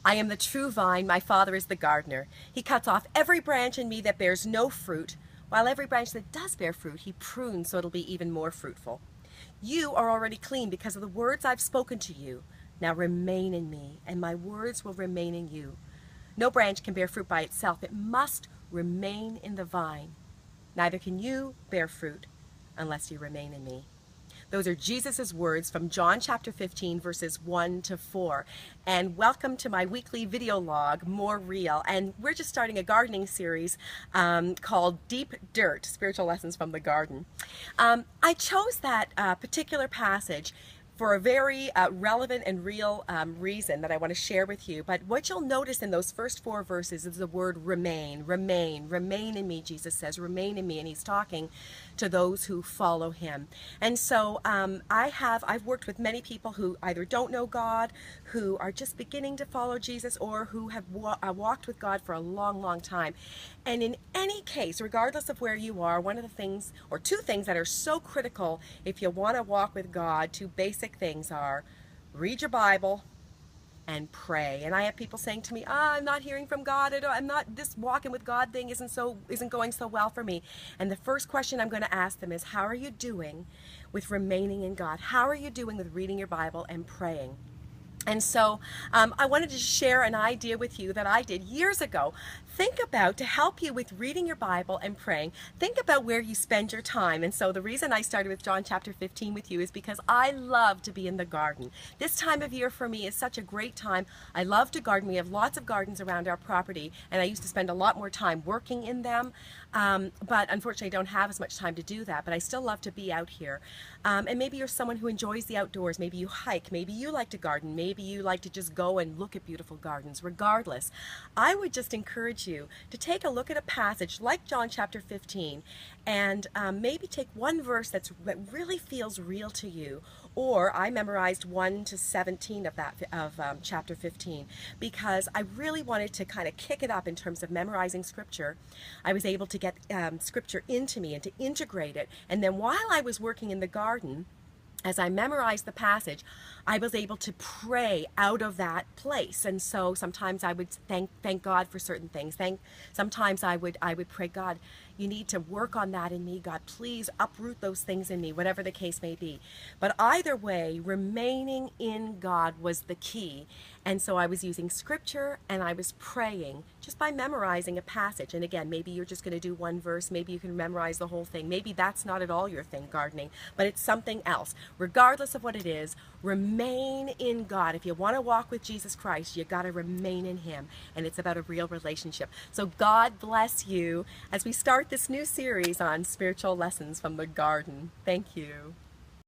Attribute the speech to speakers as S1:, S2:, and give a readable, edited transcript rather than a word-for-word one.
S1: I am the true vine, my Father is the gardener. He cuts off every branch in me that bears no fruit, while every branch that does bear fruit, he prunes so it'll be even more fruitful. You are already clean because of the words I've spoken to you. Now remain in me, and my words will remain in you. No branch can bear fruit by itself. It must remain in the vine. Neither can you bear fruit unless you remain in me. Those are Jesus' words from John chapter 15, verses 1 to 4. And welcome to my weekly video log, More Real. And we're just starting a gardening series called Deep Dirt, Spiritual Lessons from the Garden. I chose that particular passage for a very relevant and real reason that I want to share with you. But what you'll notice in those first 4 verses is the word remain, remain, remain in me, Jesus says, remain in me. And he's talking to those who follow him. And so I've worked with many people who either don't know God, who are just beginning to follow Jesus, or who have walked with God for a long, long time. And in any case, regardless of where you are, one of the things, or 2 things that are so critical if you want to walk with God, 2 basic things are read your Bible and pray. And I have people saying to me, I'm not hearing from God. I'm not, this walking with God thing isn't going so well for me. And the first question I'm going to ask them is, how are you doing with remaining in God? How are you doing with reading your Bible and praying? And so I wanted to share an idea with you that I did years ago. Think about, to help you with reading your Bible and praying, think about where you spend your time. And so the reason I started with John chapter 15 with you is because I love to be in the garden. This time of year for me is such a great time. I love to garden. We have lots of gardens around our property, and I used to spend a lot more time working in them. But unfortunately, I don't have as much time to do that, but I still love to be out here. And maybe you're someone who enjoys the outdoors. Maybe you hike. Maybe you like to garden. Maybe you like to just go and look at beautiful gardens. Regardless, I would just encourage you to take a look at a passage like John chapter 15 and maybe take one verse that really feels real to you. Or I memorized 1 to 17 of chapter 15 because I really wanted to kind of kick it up in terms of memorizing scripture. I was able to get scripture into me and to integrate it. And then while I was working in the garden, as I memorized the passage, I was able to pray out of that place. And so sometimes I would thank God for certain things. Sometimes I would pray, God, you need to work on that in me. God, please uproot those things in me, whatever the case may be. But either way, remaining in God was the key. And so I was using scripture and I was praying just by memorizing a passage. And again, maybe you're just going to do one verse. Maybe you can memorize the whole thing. Maybe that's not at all your thing, gardening, but it's something else. Regardless of what it is, remain in God. If you want to walk with Jesus Christ, you got to remain in him. And it's about a real relationship. So God bless you as we start this new series on spiritual lessons from the garden. Thank you.